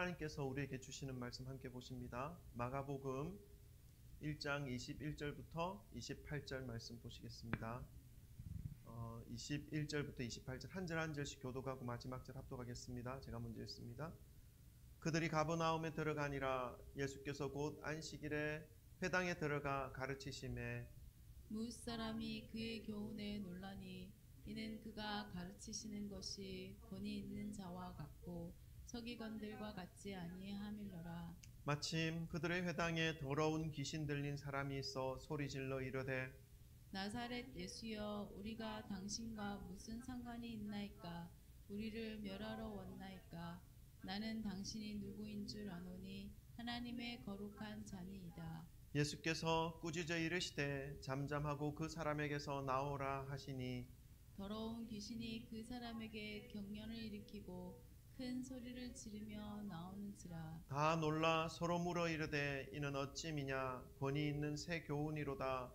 하나님께서 우리에게 주시는 말씀 함께 보십니다. 마가복음 1장 21절부터 28절 말씀 보시겠습니다. 21절부터 28절 한 절 한 절씩 교독하고 마지막 절 합독하겠습니다. 제가 먼저 읽습니다. 그들이 가버나움에 들어가니라. 예수께서 곧 안식일에 회당에 들어가 가르치심에 무릇사람이 그의 교훈에 놀라니 이는 그가 가르치시는 것이 권위 있는 자와 같고 서기관들과 같지 아니함일러라. 마침 그들의 회당에 더러운 귀신 들린 사람이 있어 소리질러 이르되 나사렛 예수여, 우리가 당신과 무슨 상관이 있나이까? 우리를 멸하러 왔나이까? 나는 당신이 누구인 줄 아노니 하나님의 거룩한 자니이다. 예수께서 꾸짖어 이르시되 잠잠하고 그 사람에게서 나오라 하시니 더러운 귀신이 그 사람에게 경련을 일으키고 큰 소리를 지르며 나오는지라. 다 놀라 서로 물어 이르되 이는 어찌미냐? 권위 있는 새 교훈이로다.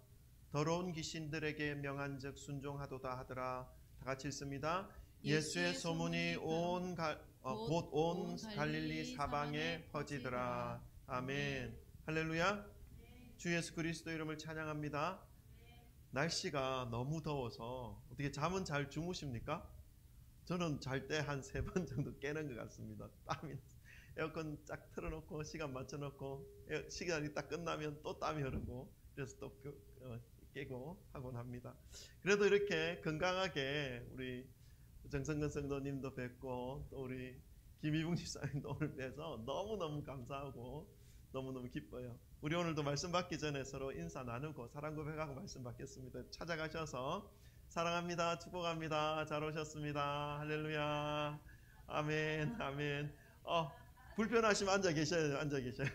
더러운 귀신들에게 명한즉 순종하도다 하더라. 다 같이 읽습니다. 예수의 소문이 곧 온 갈릴리 사방에 퍼지더라. 아멘. 할렐루야. 주 예수 그리스도 이름을 찬양합니다. 날씨가 너무 더워서 어떻게 잠은 잘 주무십니까? 저는 잘 때 한 3번 정도 깨는 것 같습니다. 땀이 에어컨 쫙 틀어놓고 시간 맞춰놓고 시간이 딱 끝나면 또 땀이 흐르고 그래서 또 깨고 하곤 합니다. 그래도 이렇게 건강하게 우리 정성근 성도님도 뵙고 또 우리 김희붕 집사님도 오늘 뵈서 너무너무 감사하고 너무너무 기뻐요. 우리 오늘도 말씀 받기 전에 서로 인사 나누고 사랑 고백하고 말씀 받겠습니다. 찾아가셔서 사랑합니다. 축복합니다. 잘 오셨습니다. 할렐루야. 아멘. 아멘. 불편하시면 앉아 계셔요. 앉아 계셔요.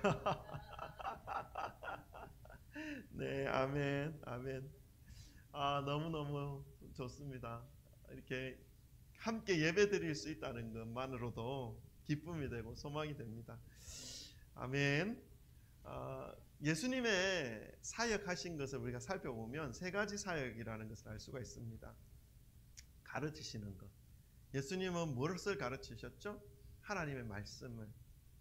네. 아멘. 아멘. 너무너무 좋습니다. 이렇게 함께 예배 드릴 수 있다는 것만으로도 기쁨이 되고 소망이 됩니다. 아멘. 예수님의 사역하신 것을 우리가 살펴보면 3가지 사역이라는 것을 알 수가 있습니다. 가르치시는 것. 예수님은 무엇을 가르치셨죠? 하나님의 말씀을.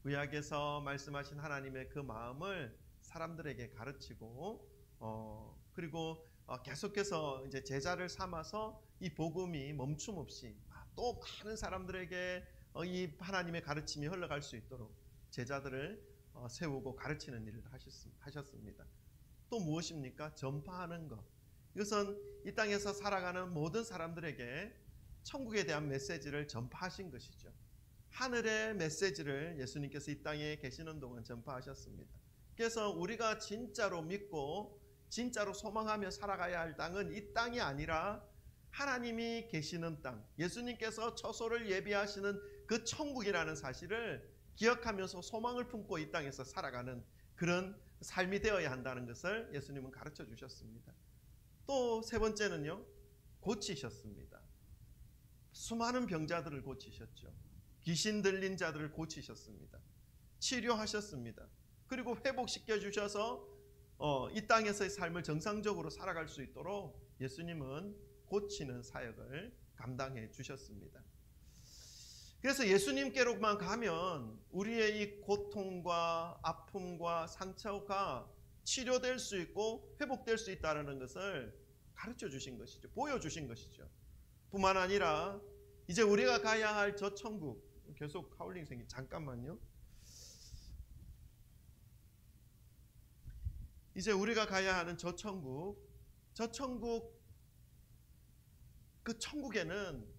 구약에서 말씀하신 하나님의 그 마음을 사람들에게 가르치고 그리고 계속해서 이제 제자를 삼아서 이 복음이 멈춤 없이 또 많은 사람들에게 이 하나님의 가르침이 흘러갈 수 있도록 제자들을 세우고 가르치는 일을 하셨습니다. 또 무엇입니까? 전파하는 것. 이것은 이 땅에서 살아가는 모든 사람들에게 천국에 대한 메시지를 전파하신 것이죠. 하늘의 메시지를 예수님께서 이 땅에 계시는 동안 전파하셨습니다. 그래서 우리가 진짜로 믿고 진짜로 소망하며 살아가야 할 땅은 이 땅이 아니라 하나님이 계시는 땅, 예수님께서 처소를 예비하시는 그 천국이라는 사실을 기억하면서 소망을 품고 이 땅에서 살아가는 그런 삶이 되어야 한다는 것을 예수님은 가르쳐 주셨습니다. 또 3번째는요, 고치셨습니다. 수많은 병자들을 고치셨죠. 귀신 들린 자들을 고치셨습니다. 치료하셨습니다. 그리고 회복시켜 주셔서 이 땅에서의 삶을 정상적으로 살아갈 수 있도록 예수님은 고치는 사역을 감당해 주셨습니다. 그래서 예수님께로만 가면 우리의 이 고통과 아픔과 상처가 치료될 수 있고 회복될 수 있다는 것을 가르쳐 주신 것이죠. 보여주신 것이죠. 뿐만 아니라 이제 우리가 가야 할 저 천국, 계속 카울링 생긴, 잠깐만요. 이제 우리가 가야 하는 저 천국, 그 천국에는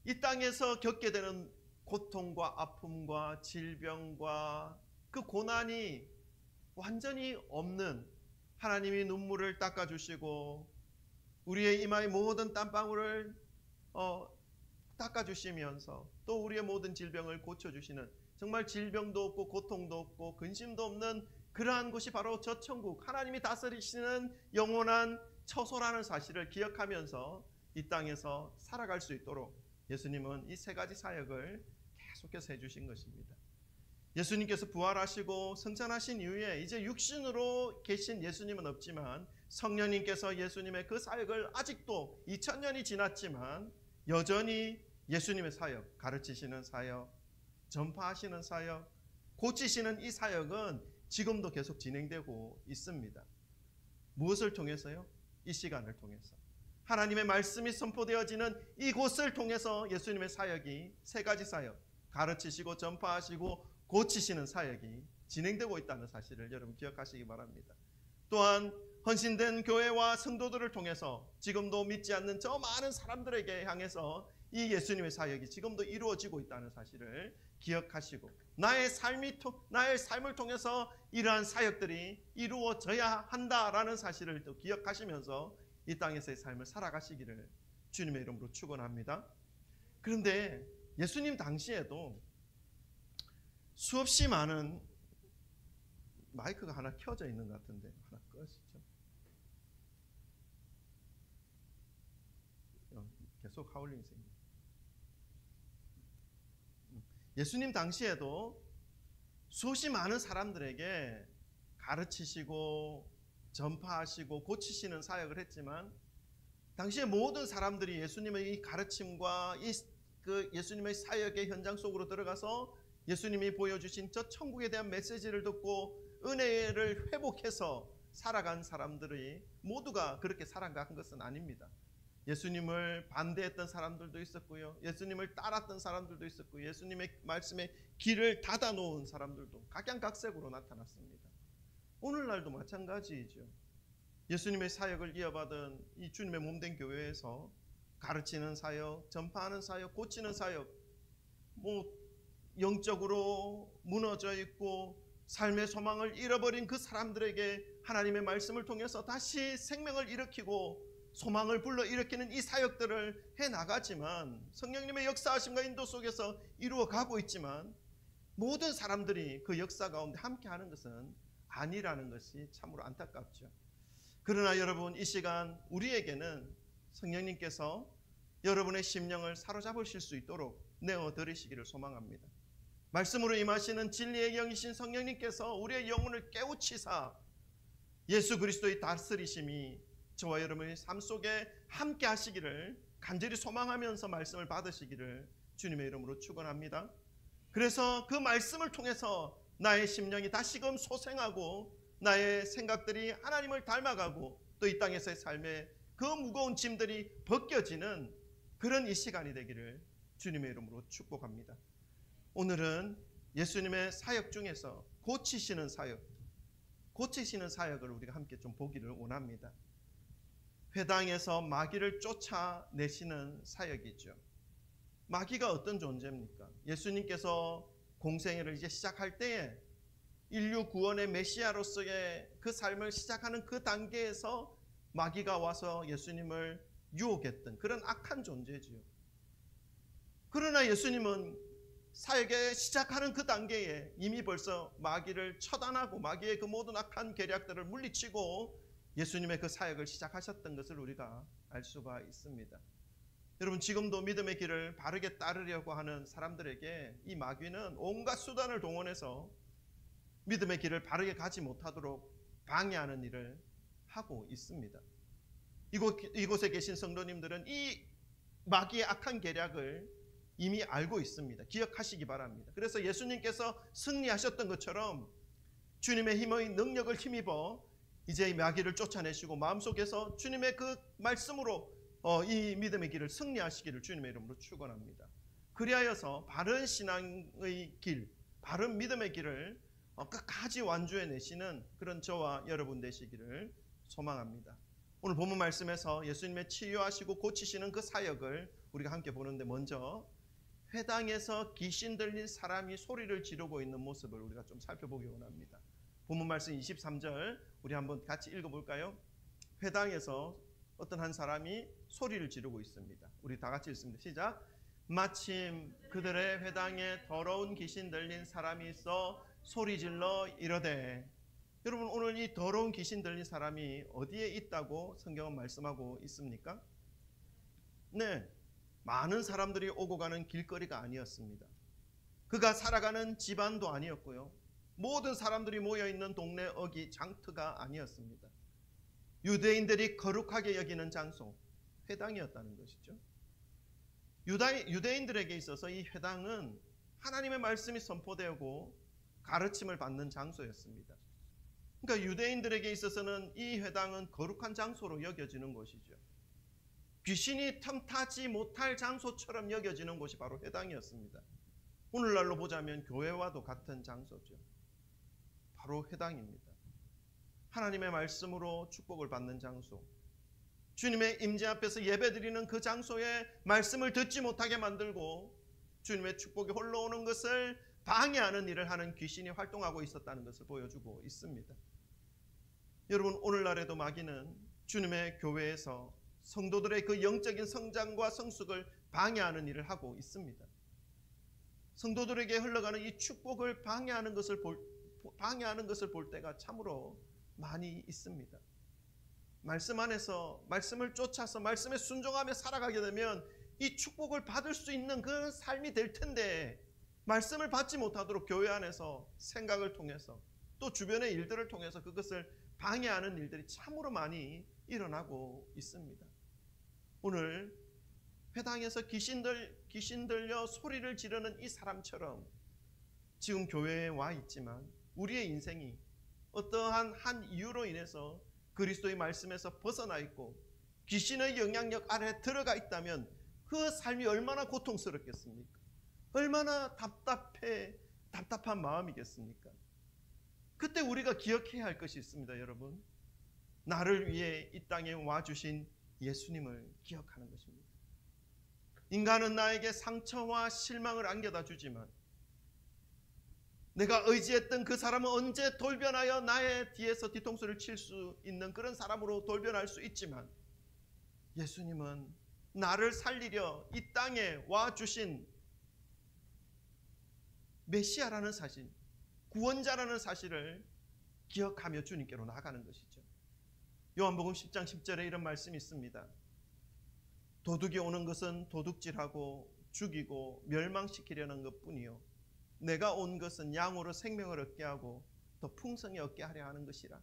이 땅에서 겪게 되는 고통과 아픔과 질병과 그 고난이 완전히 없는, 하나님이 눈물을 닦아주시고 우리의 이마의 모든 땀방울을 닦아주시면서 또 우리의 모든 질병을 고쳐주시는, 정말 질병도 없고 고통도 없고 근심도 없는 그러한 곳이 바로 저 천국, 하나님이 다스리시는 영원한 처소라는 사실을 기억하면서 이 땅에서 살아갈 수 있도록 예수님은 이 3가지 사역을 계속해서 해주신 것입니다. 예수님께서 부활하시고 승천하신 이후에 이제 육신으로 계신 예수님은 없지만 성령님께서 예수님의 그 사역을 아직도 2000년이 지났지만 여전히 예수님의 사역, 가르치시는 사역, 전파하시는 사역, 고치시는 이 사역은 지금도 계속 진행되고 있습니다. 무엇을 통해서요? 이 시간을 통해서. 하나님의 말씀이 선포되어지는 이곳을 통해서 예수님의 사역이 세 가지 사역, 가르치시고 전파하시고 고치시는 사역이 진행되고 있다는 사실을 여러분 기억하시기 바랍니다. 또한 헌신된 교회와 성도들을 통해서 지금도 믿지 않는 저 많은 사람들에게 향해서 이 예수님의 사역이 지금도 이루어지고 있다는 사실을 기억하시고, 나의 삶을 통해서 이러한 사역들이 이루어져야 한다라는 사실을 또 기억하시면서 이 땅에서의 삶을 살아가시기를 주님의 이름으로 축원합니다. 그런데 예수님 당시에도 수없이 많은, 마이크가 하나 켜져 있는 것 같은데 하나 끄시죠. 계속 하울링이 생깁니다. 예수님 당시에도 수없이 많은 사람들에게 가르치시고 전파하시고 고치시는 사역을 했지만, 당시에 모든 사람들이 예수님의 이 가르침과 예수님의 사역의 현장 속으로 들어가서 예수님이 보여주신 저 천국에 대한 메시지를 듣고 은혜를 회복해서 살아간 사람들이 모두가 그렇게 살아간 것은 아닙니다. 예수님을 반대했던 사람들도 있었고요, 예수님을 따랐던 사람들도 있었고, 예수님의 말씀에 길을 닫아놓은 사람들도 각양각색으로 나타났습니다. 오늘날도 마찬가지이죠. 예수님의 사역을 이어받은 이 주님의 몸된 교회에서 가르치는 사역, 전파하는 사역, 고치는 사역, 영적으로 무너져 있고 삶의 소망을 잃어버린 그 사람들에게 하나님의 말씀을 통해서 다시 생명을 일으키고 소망을 불러일으키는 이 사역들을 해나가지만, 성령님의 역사하심과 인도 속에서 이루어가고 있지만, 모든 사람들이 그 역사 가운데 함께하는 것은 아니라는 것이 참으로 안타깝죠. 그러나 여러분, 이 시간 우리에게는 성령님께서 여러분의 심령을 사로잡으실 수 있도록 내어드리시기를 소망합니다. 말씀으로 임하시는 진리의 영이신 성령님께서 우리의 영혼을 깨우치사 예수 그리스도의 다스리심이 저와 여러분의 삶 속에 함께 하시기를 간절히 소망하면서 말씀을 받으시기를 주님의 이름으로 축원합니다. 그래서 그 말씀을 통해서 나의 심령이 다시금 소생하고 나의 생각들이 하나님을 닮아가고 또 이 땅에서의 삶의 그 무거운 짐들이 벗겨지는 그런 이 시간이 되기를 주님의 이름으로 축복합니다. 오늘은 예수님의 사역 중에서 고치시는 사역을 우리가 함께 좀 보기를 원합니다. 회당에서 마귀를 쫓아내시는 사역이죠. 마귀가 어떤 존재입니까? 예수님께서 공생애를 이제 시작할 때에 인류 구원의 메시아로서의 그 삶을 시작하는 그 단계에서 마귀가 와서 예수님을 유혹했던 그런 악한 존재지요. 그러나 예수님은 사역에 시작하는 그 단계에 이미 벌써 마귀를 처단하고 마귀의 그 모든 악한 계략들을 물리치고 예수님의 그 사역을 시작하셨던 것을 우리가 알 수가 있습니다. 여러분, 지금도 믿음의 길을 바르게 따르려고 하는 사람들에게 이 마귀는 온갖 수단을 동원해서 믿음의 길을 바르게 가지 못하도록 방해하는 일을 하고 있습니다. 이곳에 계신 성도님들은 이 마귀의 악한 계략을 이미 알고 있습니다. 기억하시기 바랍니다. 그래서 예수님께서 승리하셨던 것처럼 주님의 힘의 능력을 힘입어 이제 마귀를 쫓아내시고 마음속에서 주님의 그 말씀으로 이 믿음의 길을 승리하시기를 주님의 이름으로 축원합니다. 그리하여서 바른 신앙의 길, 바른 믿음의 길을 끝까지 완주해내시는 그런 저와 여러분 되시기를 소망합니다. 오늘 본문 말씀에서 예수님의 치유하시고 고치시는 그 사역을 우리가 함께 보는데, 먼저 회당에서 귀신 들린 사람이 소리를 지르고 있는 모습을 우리가 좀 살펴보기 원합니다. 본문 말씀 23절 우리 한번 같이 읽어볼까요? 회당에서 어떤 한 사람이 소리를 지르고 있습니다. 우리 다 같이 읽습니다. 시작. 마침 그들의 회당에 더러운 귀신 들린 사람이 있어 소리질러 이르되. 여러분, 오늘 이 더러운 귀신 들린 사람이 어디에 있다고 성경은 말씀하고 있습니까? 네, 많은 사람들이 오고 가는 길거리가 아니었습니다. 그가 살아가는 집안도 아니었고요, 모든 사람들이 모여있는 동네 어기 장터가 아니었습니다. 유대인들이 거룩하게 여기는 장소, 회당이었다는 것이죠. 유대인들에게 있어서 이 회당은 하나님의 말씀이 선포되고 가르침을 받는 장소였습니다. 그러니까 유대인들에게 있어서는 이 회당은 거룩한 장소로 여겨지는 곳이죠. 귀신이 틈타지 못할 장소처럼 여겨지는 곳이 바로 회당이었습니다. 오늘날로 보자면 교회와도 같은 장소죠. 바로 회당입니다. 하나님의 말씀으로 축복을 받는 장소, 주님의 임재 앞에서 예배드리는 그 장소에 말씀을 듣지 못하게 만들고 주님의 축복이 흘러오는 것을 방해하는 일을 하는 귀신이 활동하고 있었다는 것을 보여주고 있습니다. 여러분, 오늘날에도 마귀는 주님의 교회에서 성도들의 그 영적인 성장과 성숙을 방해하는 일을 하고 있습니다. 성도들에게 흘러가는 이 축복을 방해하는 것을 볼 때가 참으로 많이 있습니다. 말씀 안에서 말씀을 쫓아서 말씀에 순종하며 살아가게 되면 이 축복을 받을 수 있는 그 삶이 될 텐데, 말씀을 받지 못하도록 교회 안에서 생각을 통해서 또 주변의 일들을 통해서 그것을 방해하는 일들이 참으로 많이 일어나고 있습니다. 오늘 회당에서 귀신 들려 소리를 지르는 이 사람처럼 지금 교회에 와 있지만 우리의 인생이 어떠한 한 이유로 인해서 그리스도의 말씀에서 벗어나 있고 귀신의 영향력 아래 들어가 있다면 그 삶이 얼마나 고통스럽겠습니까? 얼마나 답답한 마음이겠습니까? 그때 우리가 기억해야 할 것이 있습니다, 여러분. 나를 위해 이 땅에 와주신 예수님을 기억하는 것입니다. 인간은 나에게 상처와 실망을 안겨다 주지만 내가 의지했던 그 사람은 언제 돌변하여 나의 뒤에서 뒤통수를 칠 수 있는 그런 사람으로 돌변할 수 있지만, 예수님은 나를 살리려 이 땅에 와주신 메시아라는 사실, 구원자라는 사실을 기억하며 주님께로 나아가는 것이죠. 요한복음 10장 10절에 이런 말씀이 있습니다. 도둑이 오는 것은 도둑질하고 죽이고 멸망시키려는 것뿐이요, 내가 온 것은 양으로 생명을 얻게 하고 더 풍성히 얻게 하려 하는 것이라.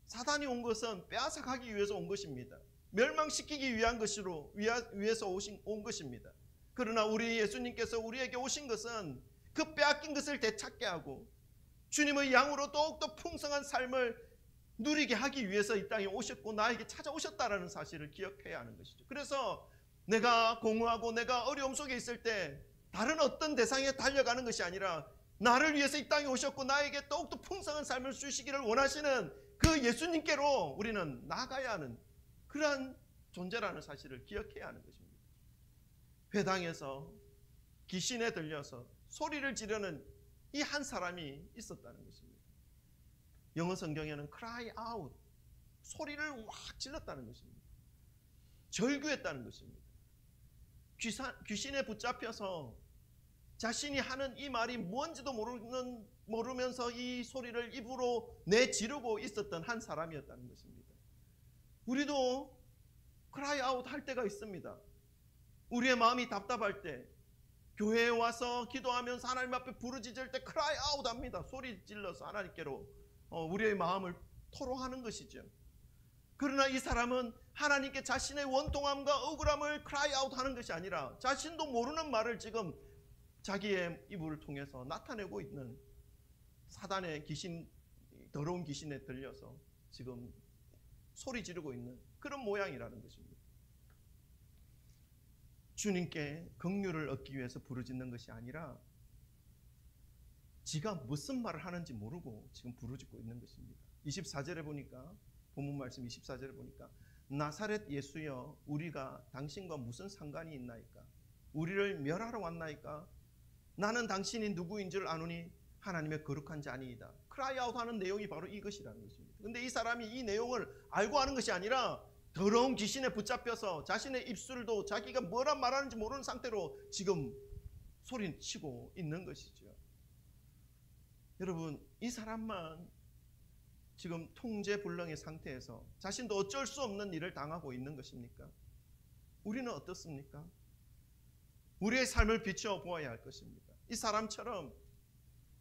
사단이 온 것은 빼앗아가기 위해서 온 것입니다. 멸망시키기 위해서 온 것입니다. 그러나 우리 예수님께서 우리에게 오신 것은 그 빼앗긴 것을 되찾게 하고 주님의 양으로 더욱더 풍성한 삶을 누리게 하기 위해서 이 땅에 오셨고 나에게 찾아오셨다라는 사실을 기억해야 하는 것이죠. 그래서 내가 공허하고 내가 어려움 속에 있을 때 다른 어떤 대상에 달려가는 것이 아니라 나를 위해서 이 땅에 오셨고 나에게 더욱더 풍성한 삶을 주시기를 원하시는 그 예수님께로 우리는 나아가야 하는 그러한 존재라는 사실을 기억해야 하는 것입니다. 회당에서 귀신에 들려서 소리를 지르는 이 한 사람이 있었다는 것입니다. 영어 성경에는 cry out, 소리를 확 질렀다는 것입니다. 절규했다는 것입니다. 귀신에 붙잡혀서 자신이 하는 이 말이 뭔지도 모르면서 이 소리를 입으로 내지르고 있었던 한 사람이었다는 것입니다. 우리도 cry out 할 때가 있습니다. 우리의 마음이 답답할 때 교회에 와서 기도하면서 하나님 앞에 부르짖을 때 cry out 합니다. 소리 질러서 하나님께로 우리의 마음을 토로하는 것이죠. 그러나 이 사람은 하나님께 자신의 원통함과 억울함을 cry out 하는 것이 아니라 자신도 모르는 말을 지금 자기의 이불을 통해서 나타내고 있는 사단의 귀신, 더러운 귀신에 들려서 지금 소리 지르고 있는 그런 모양이라는 것입니다. 주님께 긍휼을 얻기 위해서 부르짖는 것이 아니라 지가 무슨 말을 하는지 모르고 지금 부르짖고 있는 것입니다. 24절에 보니까, 본문 말씀 24절에 보니까 나사렛 예수여 우리가 당신과 무슨 상관이 있나이까? 우리를 멸하러 왔나이까? 나는 당신이 누구인 줄 아노니 하나님의 거룩한 자니이다. 크라이아웃 하는 내용이 바로 이것이라는 것입니다. 그런데 이 사람이 이 내용을 알고 하는 것이 아니라 더러운 귀신에 붙잡혀서 자신의 입술도 자기가 뭐라 말하는지 모르는 상태로 지금 소리치고 있는 것이죠. 여러분, 이 사람만 지금 통제불능의 상태에서 자신도 어쩔 수 없는 일을 당하고 있는 것입니까? 우리는 어떻습니까? 우리의 삶을 비춰보아야 할 것입니다. 이 사람처럼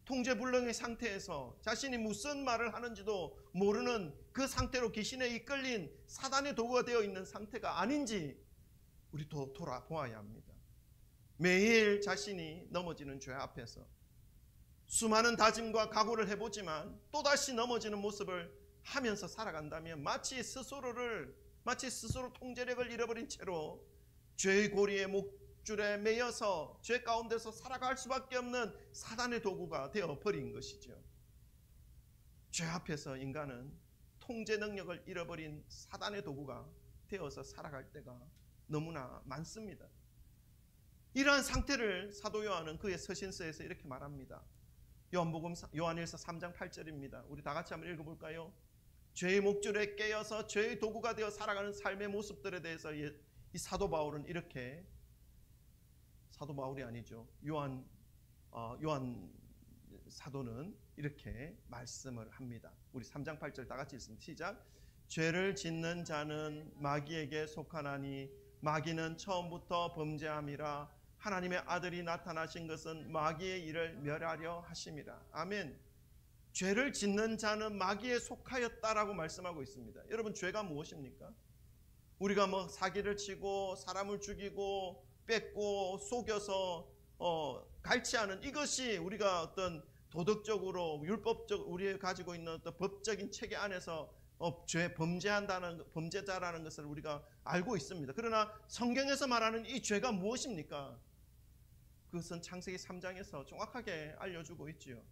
통제불능의 상태에서 자신이 무슨 말을 하는지도 모르는 그 상태로 귀신에 이끌린 사단의 도구가 되어 있는 상태가 아닌지 우리 또 돌아보아야 합니다. 매일 자신이 넘어지는 죄 앞에서 수많은 다짐과 각오를 해보지만 또다시 넘어지는 모습을 하면서 살아간다면 마치 스스로 통제력을 잃어버린 채로 죄의 고리의 목줄에 매여서 죄 가운데서 살아갈 수밖에 없는 사단의 도구가 되어버린 것이죠. 죄 앞에서 인간은 통제 능력을 잃어버린 사단의 도구가 되어서 살아갈 때가 너무나 많습니다. 이러한 상태를 사도 요한은 그의 서신서에서 이렇게 말합니다. 요한일서 3장 8절입니다. 우리 다 같이 한번 읽어볼까요? 죄의 목줄에 깨어서 죄의 도구가 되어 살아가는 삶의 모습들에 대해서 이 사도 바울은 이렇게, 사도 바울이 아니죠, 요한 사도는 이렇게 말씀을 합니다. 우리 3장 8절 다 같이 읽습니다. 시작. 죄를 짓는 자는 마귀에게 속하나니 마귀는 처음부터 범죄함이라 하나님의 아들이 나타나신 것은 마귀의 일을 멸하려 하심이라. 아멘. 죄를 짓는 자는 마귀에 속하였다라고 말씀하고 있습니다. 여러분, 죄가 무엇입니까? 우리가 뭐 사기를 치고 사람을 죽이고 뺏고 속여서 갈취하는, 이것이 우리가 어떤 도덕적으로 율법적 우리가 가지고 있는 어떤 법적인 체계 안에서 범죄자라는 것을 우리가 알고 있습니다. 그러나 성경에서 말하는 이 죄가 무엇입니까? 그것은 창세기 3장에서 정확하게 알려주고 있지요.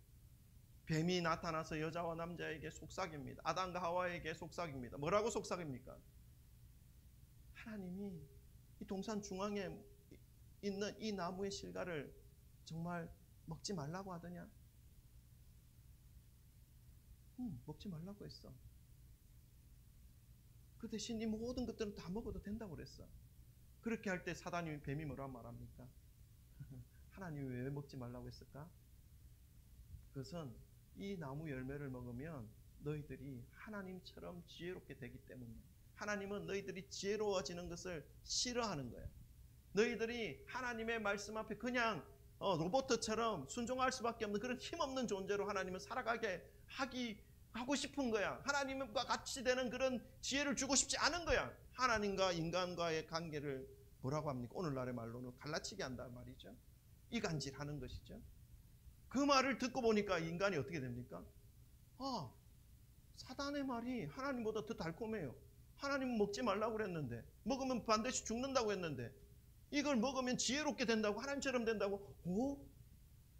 뱀이 나타나서 여자와 남자에게 속삭입니다. 아담과 하와에게 속삭입니다. 뭐라고 속삭입니까? 하나님이 이 동산 중앙에 있는 이 나무의 실과를 정말 먹지 말라고 하더냐? 먹지 말라고 했어. 그 대신 이 모든 것들은 다 먹어도 된다고 그랬어. 그렇게 할 때 사단이, 뱀이 뭐라 말합니까? 하나님이 왜 먹지 말라고 했을까? 그것은 이 나무 열매를 먹으면 너희들이 하나님처럼 지혜롭게 되기 때문이야. 하나님은 너희들이 지혜로워지는 것을 싫어하는 거야. 너희들이 하나님의 말씀 앞에 그냥 로봇처럼 순종할 수밖에 없는 그런 힘없는 존재로 하나님은 살아가게 하고 싶은 거야. 하나님과 같이 되는 그런 지혜를 주고 싶지 않은 거야. 하나님과 인간과의 관계를 뭐라고 합니까? 오늘날의 말로는 갈라치게 한단 말이죠. 이간질하는 것이죠. 그 말을 듣고 보니까 인간이 어떻게 됩니까? 사단의 말이 하나님보다 더 달콤해요. 하나님은 먹지 말라고 그랬는데, 먹으면 반드시 죽는다고 했는데, 이걸 먹으면 지혜롭게 된다고, 하나님처럼 된다고.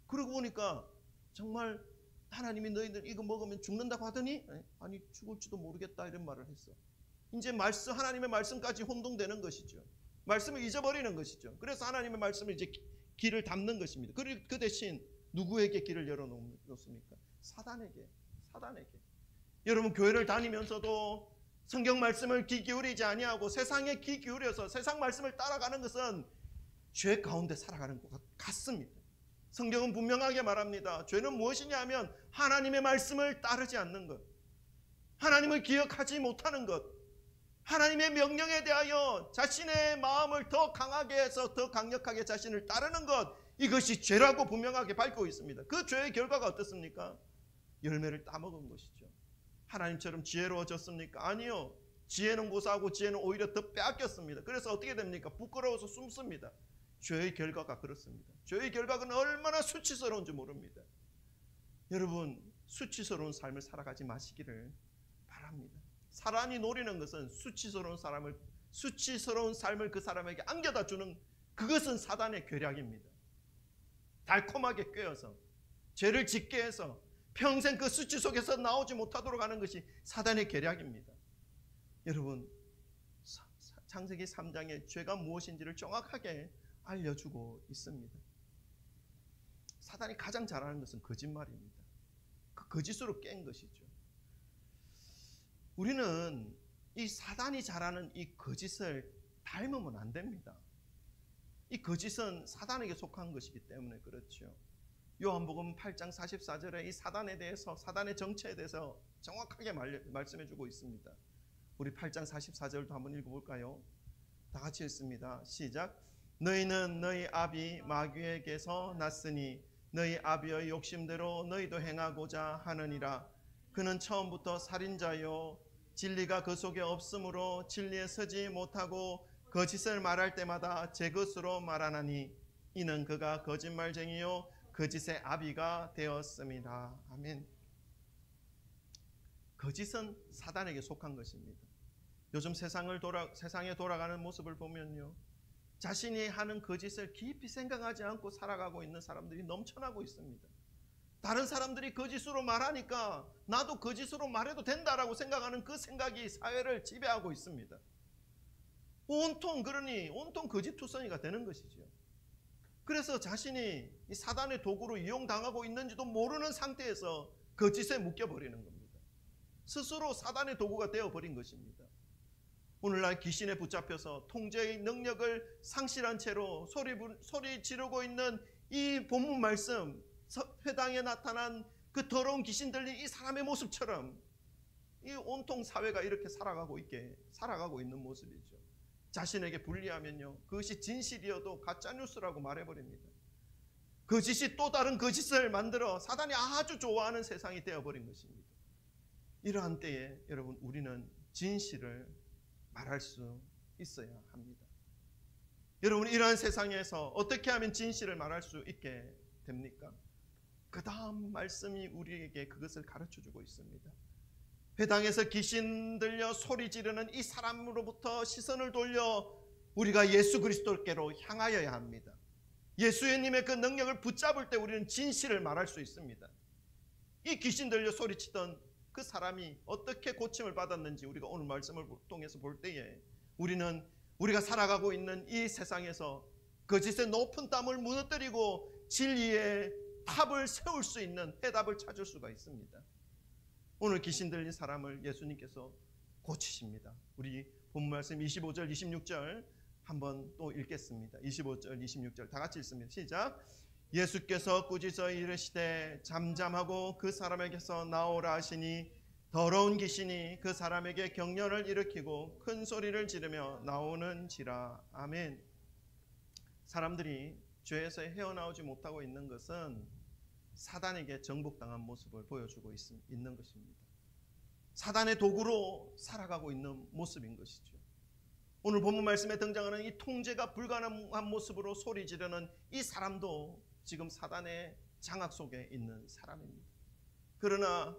그러고 보니까 정말 하나님이 너희들 이거 먹으면 죽는다고 하더니, 아니 죽을지도 모르겠다 이런 말을 했어. 이제 하나님의 말씀까지 혼동되는 것이죠. 말씀을 잊어버리는 것이죠. 그래서 하나님의 말씀을 이제 길을 닫는 것입니다. 그 대신 누구에게 길을 열어놓습니까? 사단에게. 여러분, 교회를 다니면서도 성경 말씀을 귀 기울이지 아니하고 세상에 귀 기울여서 세상 말씀을 따라가는 것은 죄 가운데 살아가는 것 같습니다. 성경은 분명하게 말합니다. 죄는 무엇이냐 하면 하나님의 말씀을 따르지 않는 것, 하나님을 기억하지 못하는 것, 하나님의 명령에 대하여 자신의 마음을 더 강하게 해서 더 강력하게 자신을 따르는 것, 이것이 죄라고 분명하게 밝히고 있습니다. 그 죄의 결과가 어떻습니까? 열매를 따먹은 것이죠. 하나님처럼 지혜로워졌습니까? 아니요. 지혜는 고사하고 지혜는 오히려 더 빼앗겼습니다. 그래서 어떻게 됩니까? 부끄러워서 숨습니다. 죄의 결과가 그렇습니다. 죄의 결과는 얼마나 수치스러운지 모릅니다. 여러분, 수치스러운 삶을 살아가지 마시기를 바랍니다. 사단이 노리는 것은 수치스러운 삶을 그 사람에게 안겨다 주는, 그것은 사단의 괴략입니다. 달콤하게 꿰어서 죄를 짓게 해서 평생 그 수치 속에서 나오지 못하도록 하는 것이 사단의 계략입니다. 여러분, 창세기 3장의 죄가 무엇인지를 정확하게 알려주고 있습니다. 사단이 가장 잘하는 것은 거짓말입니다. 그 거짓으로 깬 것이죠. 우리는 이 사단이 잘하는 이 거짓을 닮으면 안 됩니다. 이 거짓은 사단에게 속한 것이기 때문에 그렇죠. 요한복음 8장 44절에 이 사단에 대해서, 사단의 정체에 대해서 정확하게 말씀해주고 있습니다. 우리 8장 44절도 한번 읽어볼까요? 다 같이 읽습니다. 시작. 너희는 너희 아비 마귀에게서 났으니 너희 아비의 욕심대로 너희도 행하고자 하느니라. 그는 처음부터 살인자요 진리가 그 속에 없으므로 진리에 서지 못하고 거짓을 말할 때마다 제 것으로 말하나니 이는 그가 거짓말쟁이요 거짓의 아비가 되었습니다. 아멘. 거짓은 사단에게 속한 것입니다. 요즘 세상에 돌아가는 모습을 보면요, 자신이 하는 거짓을 깊이 생각하지 않고 살아가고 있는 사람들이 넘쳐나고 있습니다. 다른 사람들이 거짓으로 말하니까 나도 거짓으로 말해도 된다라고 생각하는 그 생각이 사회를 지배하고 있습니다. 온통 거짓투성이가 되는 것이죠. 그래서 자신이 이 사단의 도구로 이용당하고 있는지도 모르는 상태에서 거짓에 묶여버리는 겁니다. 스스로 사단의 도구가 되어버린 것입니다. 오늘날 귀신에 붙잡혀서 통제의 능력을 상실한 채로 소리 지르고 있는 이 본문 말씀, 회당에 나타난 그 더러운 귀신 들린 이 사람의 모습처럼 이 온통 사회가 이렇게 살아가고 있는 모습이죠. 자신에게 불리하면요, 그것이 진실이어도 가짜뉴스라고 말해버립니다. 거짓이 또 다른 거짓을 만들어 사단이 아주 좋아하는 세상이 되어버린 것입니다. 이러한 때에 여러분, 우리는 진실을 말할 수 있어야 합니다. 여러분, 이러한 세상에서 어떻게 하면 진실을 말할 수 있게 됩니까? 그 다음 말씀이 우리에게 그것을 가르쳐주고 있습니다. 회당에서 귀신 들려 소리 지르는 이 사람으로부터 시선을 돌려 우리가 예수 그리스도께로 향하여야 합니다. 예수님의 그 능력을 붙잡을 때 우리는 진실을 말할 수 있습니다. 이 귀신 들려 소리치던 그 사람이 어떻게 고침을 받았는지 우리가 오늘 말씀을 통해서 볼 때에 우리가 살아가고 있는 이 세상에서 거짓의 높은 땀을 무너뜨리고 진리의 탑을 세울 수 있는 해답을 찾을 수가 있습니다. 오늘 귀신 들린 사람을 예수님께서 고치십니다. 우리 본문 말씀 25절 26절 한번 또 읽겠습니다. 25절 26절 다 같이 읽습니다. 시작. 예수께서 꾸짖어 이르시되 잠잠하고 그 사람에게서 나오라 하시니 더러운 귀신이 그 사람에게 경련을 일으키고 큰 소리를 지르며 나오는지라. 아멘. 사람들이 죄에서 헤어나오지 못하고 있는 것은 사단에게 정복당한 모습을 보여주고 있는 것입니다. 사단의 도구로 살아가고 있는 모습인 것이죠. 오늘 본문 말씀에 등장하는 이 통제가 불가능한 모습으로 소리 지르는 이 사람도 지금 사단의 장악 속에 있는 사람입니다. 그러나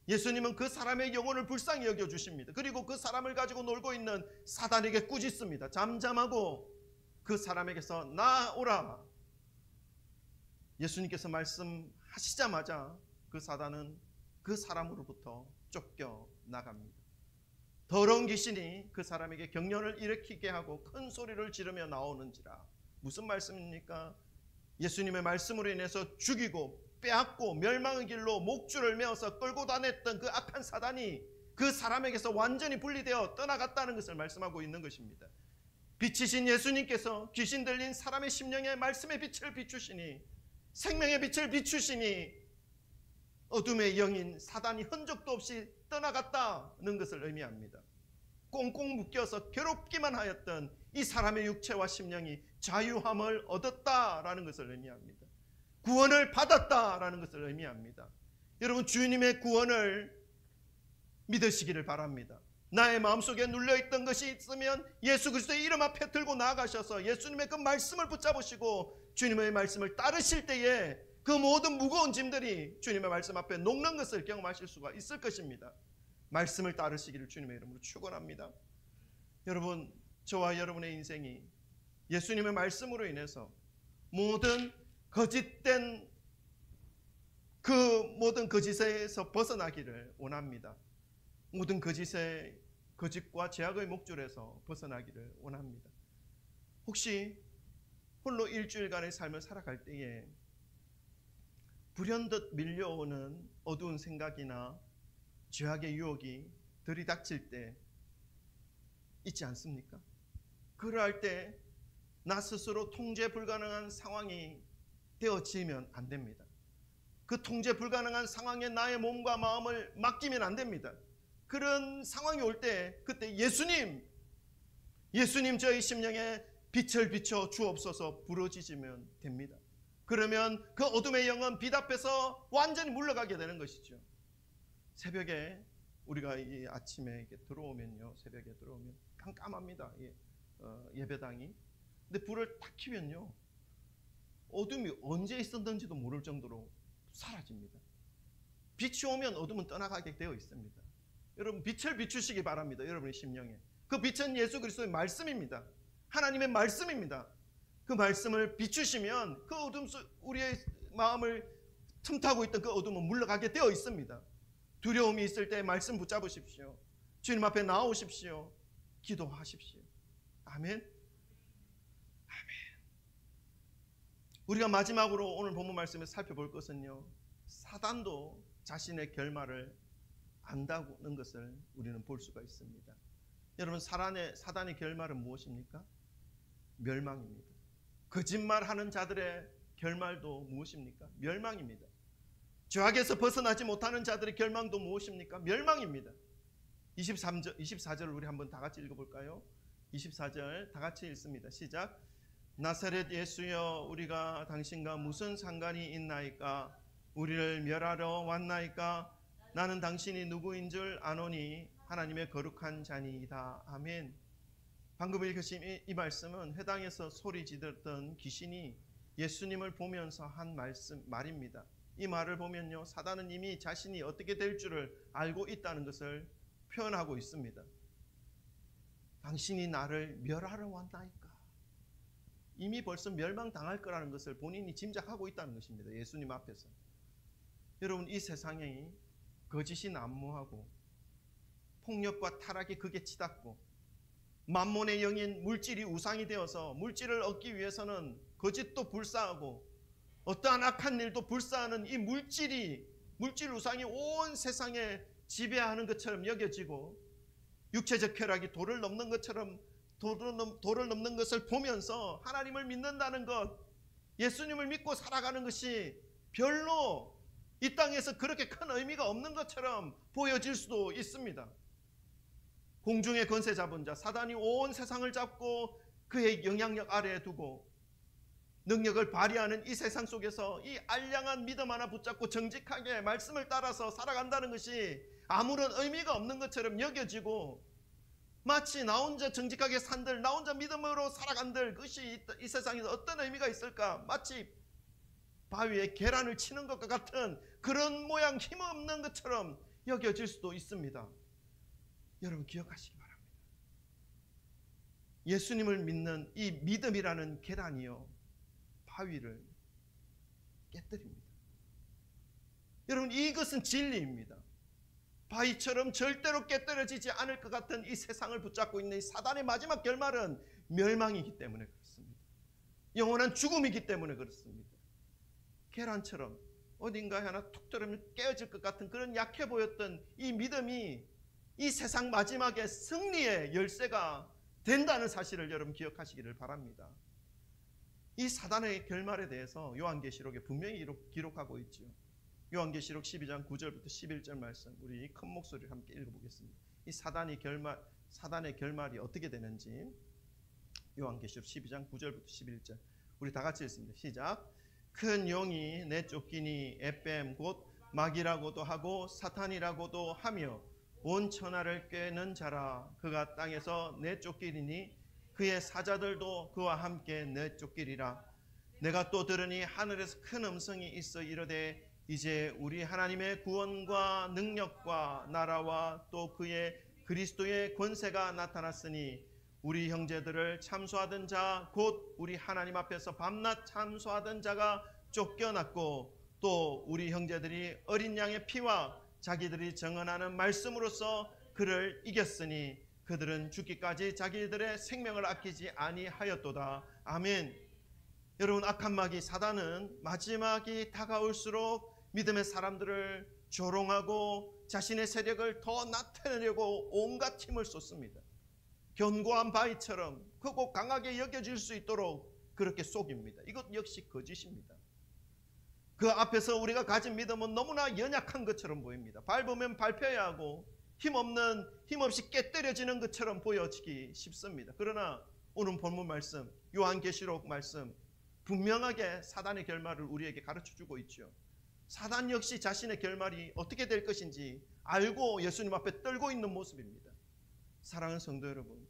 예수님은 그 사람의 영혼을 불쌍히 여겨주십니다. 그리고 그 사람을 가지고 놀고 있는 사단에게 꾸짖습니다. 잠잠하고 그 사람에게서 나오라. 예수님께서 말씀하시자마자 그 사단은 그 사람으로부터 쫓겨나갑니다. 더러운 귀신이 그 사람에게 경련을 일으키게 하고 큰 소리를 지르며 나오는지라. 무슨 말씀입니까? 예수님의 말씀으로 인해서 죽이고 빼앗고 멸망의 길로 목줄을 메어서 끌고 다녔던 그 악한 사단이 그 사람에게서 완전히 분리되어 떠나갔다는 것을 말씀하고 있는 것입니다. 빛이신 예수님께서 귀신 들린 사람의 심령에 말씀의 빛을 비추시니, 생명의 빛을 비추시니 어둠의 영인 사단이 흔적도 없이 떠나갔다는 것을 의미합니다. 꽁꽁 묶여서 괴롭기만 하였던 이 사람의 육체와 심령이 자유함을 얻었다라는 것을 의미합니다. 구원을 받았다라는 것을 의미합니다. 여러분, 주님의 구원을 믿으시기를 바랍니다. 나의 마음속에 눌려있던 것이 있으면 예수 그리스도의 이름 앞에 들고 나아가셔서 예수님의 그 말씀을 붙잡으시고 주님의 말씀을 따르실 때에 그 모든 무거운 짐들이 주님의 말씀 앞에 녹는 것을 경험하실 수가 있을 것입니다. 말씀을 따르시기를 주님의 이름으로 축원합니다. 여러분, 저와 여러분의 인생이 예수님의 말씀으로 인해서 모든 거짓된 그 모든 거짓에서 벗어나기를 원합니다. 모든 거짓과 죄악의 목줄에서 벗어나기를 원합니다. 혹시 홀로 일주일간의 삶을 살아갈 때에 불현듯 밀려오는 어두운 생각이나 죄악의 유혹이 들이닥칠 때 있지 않습니까? 그럴 때 나 스스로 통제 불가능한 상황이 되어지면 안 됩니다. 그 통제 불가능한 상황에 나의 몸과 마음을 맡기면 안 됩니다. 그런 상황이 올 때 그때 예수님 저희 심령에 빛을 비춰 주옵소서 부르짖으면 됩니다. 그러면 그 어둠의 영은 빛 앞에서 완전히 물러가게 되는 것이죠. 새벽에 우리가 이 아침에 들어오면요, 새벽에 들어오면 깜깜합니다. 예배당이. 근데 불을 딱 켜면요, 어둠이 언제 있었는지도 모를 정도로 사라집니다. 빛이 오면 어둠은 떠나가게 되어 있습니다. 여러분, 빛을 비추시기 바랍니다. 여러분의 심령에. 그 빛은 예수 그리스도의 말씀입니다. 하나님의 말씀입니다. 그 말씀을 비추시면 그 어둠 속 우리의 마음을 틈타고 있던 그 어둠은 물러가게 되어 있습니다. 두려움이 있을 때 말씀 붙잡으십시오. 주님 앞에 나오십시오. 기도하십시오. 아멘. 아멘. 우리가 마지막으로 오늘 본문 말씀에서 살펴볼 것은요, 사단도 자신의 결말을 안다는 것을 우리는 볼 수가 있습니다. 여러분, 사단의 결말은 무엇입니까? 멸망입니다. 거짓말하는 자들의 결말도 무엇입니까? 멸망입니다. 죄악에서 벗어나지 못하는 자들의 결망도 무엇입니까? 멸망입니다. 24절 우리 한번 다 같이 읽어볼까요? 24절 다 같이 읽습니다. 시작. 나사렛 예수여, 우리가 당신과 무슨 상관이 있나이까? 우리를 멸하러 왔나이까? 나는 당신이 누구인 줄 아노니 하나님의 거룩한 자니이다. 아멘. 방금 읽으신 이 말씀은 회당에서 소리 지르던 귀신이 예수님을 보면서 한 말입니다. 이 말을 보면요, 사단은 이미 자신이 어떻게 될 줄을 알고 있다는 것을 표현하고 있습니다. 당신이 나를 멸하러 왔나이까? 이미 벌써 멸망당할 거라는 것을 본인이 짐작하고 있다는 것입니다. 예수님 앞에서. 여러분, 이 세상에 거짓이 난무하고 폭력과 타락이 극에 치닫고 만몬의 영인 물질이 우상이 되어서 물질을 얻기 위해서는 거짓도 불사하고 어떠한 악한 일도 불사하는 이 물질 우상이 온 세상에 지배하는 것처럼 여겨지고 육체적 쾌락이 도를 넘는 것처럼 도를 넘는 것을 보면서 하나님을 믿는다는 것, 예수님을 믿고 살아가는 것이 별로 이 땅에서 그렇게 큰 의미가 없는 것처럼 보여질 수도 있습니다. 공중의 권세 잡은 자 사단이 온 세상을 잡고 그의 영향력 아래에 두고 능력을 발휘하는 이 세상 속에서 이 알량한 믿음 하나 붙잡고 정직하게 말씀을 따라서 살아간다는 것이 아무런 의미가 없는 것처럼 여겨지고, 마치 나 혼자 정직하게 산들, 나 혼자 믿음으로 살아간들, 그것이 이 세상에서 어떤 의미가 있을까? 마치 바위에 계란을 치는 것과 같은 그런 모양 힘없는 것처럼 여겨질 수도 있습니다. 여러분, 기억하시기 바랍니다. 예수님을 믿는 이 믿음이라는 계란이요, 바위를 깨뜨립니다. 여러분, 이것은 진리입니다. 바위처럼 절대로 깨뜨려지지 않을 것 같은 이 세상을 붙잡고 있는 이 사단의 마지막 결말은 멸망이기 때문에 그렇습니다. 영원한 죽음이기 때문에 그렇습니다. 계란처럼 어딘가에 하나 툭 들으면 깨어질 것 같은 그런 약해 보였던 이 믿음이 이 세상 마지막에 승리의 열쇠가 된다는 사실을 여러분 기억하시기를 바랍니다. 이 사단의 결말에 대해서 요한계시록에 분명히 기록하고 있죠. 요한계시록 12장 9절부터 11절 말씀, 우리 큰 목소리로 함께 읽어보겠습니다. 이 사단의 결말이 어떻게 되는지 요한계시록 12장 9절부터 11절 우리 다 같이 읽습니다. 시작. 큰 용이 내쫓기니 에뱀 곧 마귀라고도 하고 사탄이라고도 하며 온 천하를 꿰는 자라. 그가 땅에서 내쫓기리니 그의 사자들도 그와 함께 내쫓기리라. 내가 또 들으니 하늘에서 큰 음성이 있어 이르되 이제 우리 하나님의 구원과 능력과 나라와 또 그의 그리스도의 권세가 나타났으니 우리 형제들을 참소하던 자 곧 우리 하나님 앞에서 밤낮 참소하던 자가 쫓겨났고 또 우리 형제들이 어린 양의 피와 자기들이 정언하는 말씀으로써 그를 이겼으니 그들은 죽기까지 자기들의 생명을 아끼지 아니하였도다. 아멘. 여러분, 악한 마귀 사단은 마지막이 다가올수록 믿음의 사람들을 조롱하고 자신의 세력을 더 나타내려고 온갖 힘을 쏟습니다. 견고한 바위처럼 크고 강하게 여겨질 수 있도록 그렇게 속입니다. 이것 역시 거짓입니다. 그 앞에서 우리가 가진 믿음은 너무나 연약한 것처럼 보입니다. 밟으면 밟혀야 하고 힘없이 깨뜨려지는 것처럼 보여지기 쉽습니다. 그러나 오늘 본문 말씀, 요한계시록 말씀 분명하게 사단의 결말을 우리에게 가르쳐주고 있죠. 사단 역시 자신의 결말이 어떻게 될 것인지 알고 예수님 앞에 떨고 있는 모습입니다. 사랑하는 성도 여러분,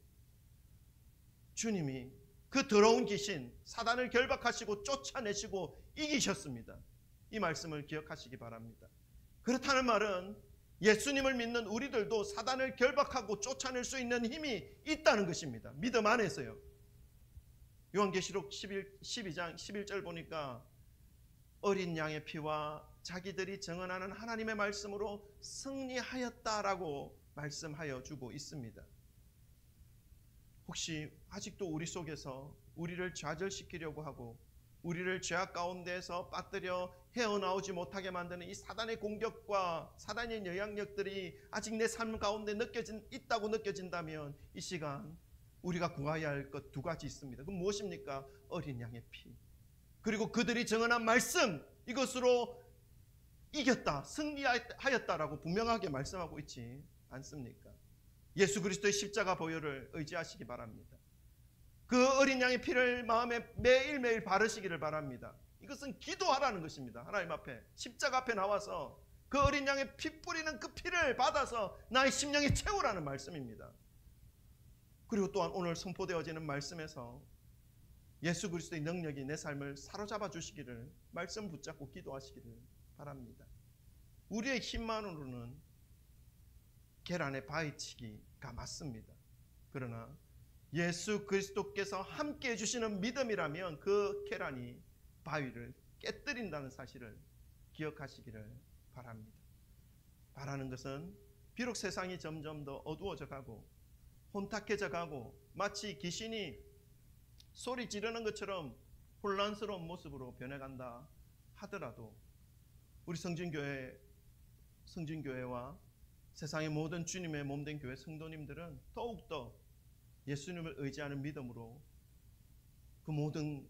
주님이 그 더러운 귀신 사단을 결박하시고 쫓아내시고 이기셨습니다. 이 말씀을 기억하시기 바랍니다. 그렇다는 말은 예수님을 믿는 우리들도 사단을 결박하고 쫓아낼 수 있는 힘이 있다는 것입니다. 믿음 안에서요. 요한계시록 12장 11절 보니까 어린 양의 피와 자기들이 정언하는 하나님의 말씀으로 승리하였다라고 말씀하여 주고 있습니다. 혹시 아직도 우리 속에서 우리를 좌절시키려고 하고 우리를 죄악 가운데에서 빠뜨려 헤어나오지 못하게 만드는 이 사단의 공격과 사단의 영향력들이 아직 내 삶 가운데 있다고 느껴진다면 이 시간 우리가 구해야 할 것 두 가지 있습니다. 그럼 무엇입니까? 어린 양의 피, 그리고 그들이 정언한 말씀, 이것으로 이겼다, 승리하였다라고 분명하게 말씀하고 있지 않습니까? 예수 그리스도의 십자가 보혈을 의지하시기 바랍니다. 그 어린 양의 피를 마음에 매일매일 바르시기를 바랍니다. 이것은 기도하라는 것입니다. 하나님 앞에, 십자가 앞에 나와서 그 어린 양의 피 뿌리는 그 피를 받아서 나의 심령에 채우라는 말씀입니다. 그리고 또한 오늘 선포되어지는 말씀에서 예수 그리스도의 능력이 내 삶을 사로잡아 주시기를, 말씀 붙잡고 기도하시기를 바랍니다. 우리의 힘만으로는 계란에 바위치기가 맞습니다. 그러나 예수 그리스도께서 함께 해주시는 믿음이라면 그 계란이 바위를 깨뜨린다는 사실을 기억하시기를 바랍니다. 바라는 것은 비록 세상이 점점 더 어두워져 가고 혼탁해져 가고 마치 귀신이 소리 지르는 것처럼 혼란스러운 모습으로 변해간다 하더라도 우리 성진교회와 세상의 모든 주님의 몸된 교회 성도님들은 더욱더 예수님을 의지하는 믿음으로 그 모든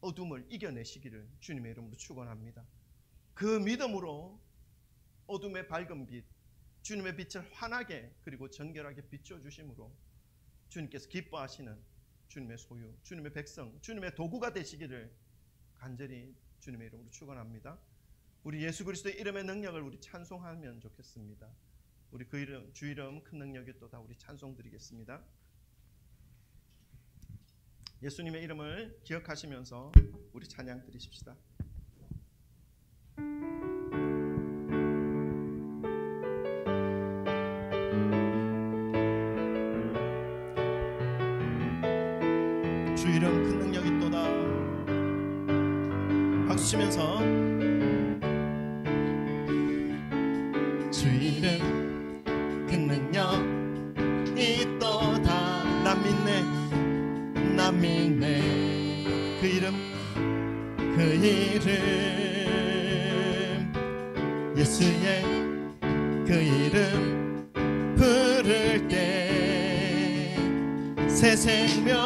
어둠을 이겨내시기를 주님의 이름으로 축원합니다. 그 믿음으로 어둠의 밝은 빛, 주님의 빛을 환하게 그리고 정결하게 비춰주심으로 주님께서 기뻐하시는 주님의 소유, 주님의 백성, 주님의 도구가 되시기를 간절히 주님의 이름으로 축원합니다. 우리 예수 그리스도의 이름의 능력을 우리 찬송하면 좋겠습니다. 우리 그 이름, 주 이름 큰 능력이 또다 우리 찬송 드리겠습니다. 예수님의 이름을 기억하시면서 우리 찬양 드리십시다. 주 이름 큰 능력이 또다. 박수 치면서 주 이름 큰 능력이 또다. 난 믿네, 난 믿네. 그 이름, 그 이름, 예수의 그 이름 부를 때 새 생명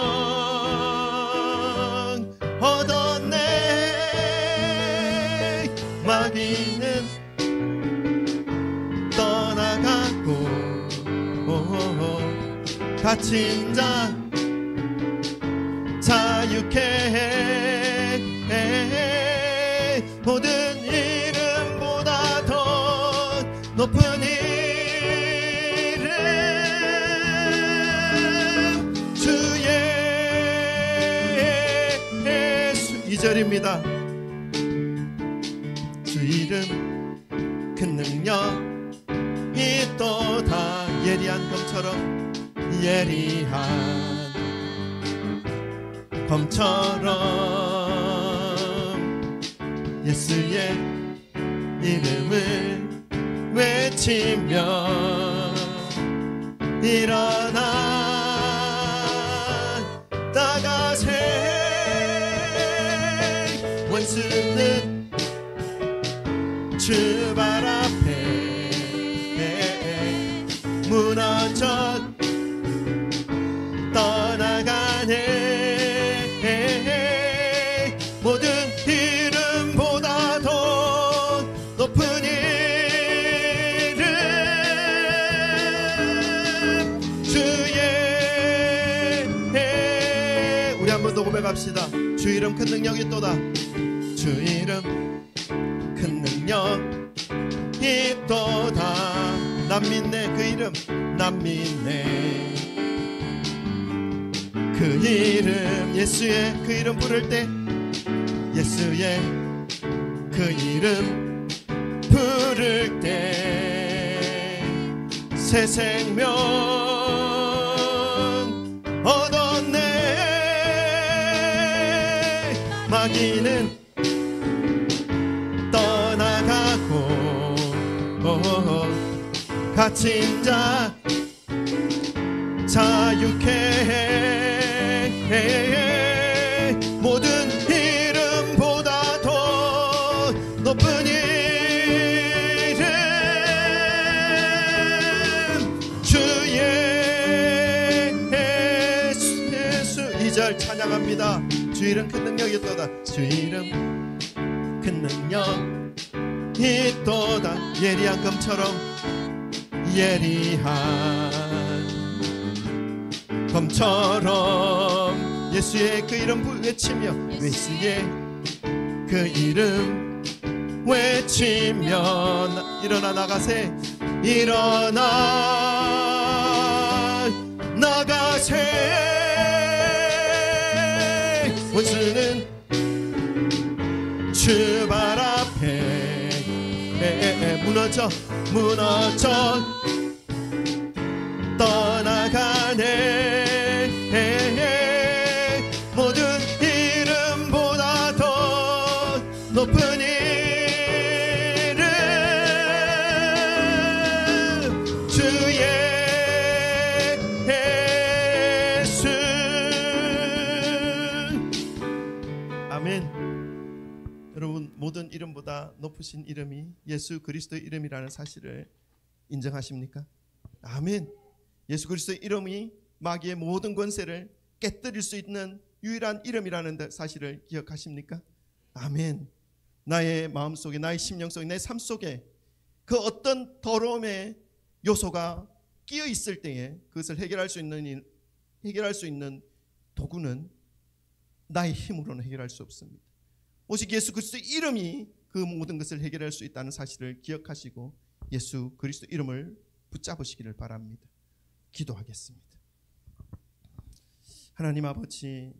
얻었네. 마귀는 떠나가고 갇힌 자 자유케 해. 모든 이름보다 더 높은 이름, 주의 예수. 2절입니다. 주 이름 큰 능력이 또다. 예리한 검처럼, 예리한 검처럼 예수의 이름을 외치며 일어나 나가세. 원수는 주 발 앞에 무너져 떠나가네. 모든 이름보다 더 높은 이름, 주의. 우리 한 번 더 고백합시다. 주 이름 큰 능력이 또다. 주 이름 큰 능력이 또다. 난 믿네, 그 이름 난 믿네. 그 이름 예수의 그 이름 부를 때, 예수의 그 이름 부를 때 새 생명 얻었네. 마귀는 떠나가고 갇힌 자 자유케. 모든 이름보다 더 높은 이름, 주 예수. 2절 찬양합니다. 주 이름 큰 능력이 있도다. 주 이름 큰 능력이 있도다. 예리한 검처럼, 예리한 검처럼 예수의 그 이름 외치며, 예수의 그 이름 외치며 일어나 나가세. 일어나 나가세. 원수는 주 발 앞에 무너져 떠나가네. 모든 이름보다 더 높은 이름, 주 예수. 아멘. 여러분, 모든 이름보다 높으신 이름이 예수 그리스도의 이름이라는 사실을 인정하십니까? 아멘. 예수 그리스도의 이름이 마귀의 모든 권세를 깨뜨릴 수 있는 유일한 이름이라는 사실을 기억하십니까? 아멘. 나의 마음속에, 나의 심령 속에, 내 삶 속에 그 어떤 더러움의 요소가 끼어 있을 때에 그것을 해결할 수 있는 도구는 나의 힘으로는 해결할 수 없습니다. 오직 예수 그리스도의 이름이 그 모든 것을 해결할 수 있다는 사실을 기억하시고 예수 그리스도 이름을 붙잡으시기를 바랍니다. 기도하겠습니다. 하나님 아버지,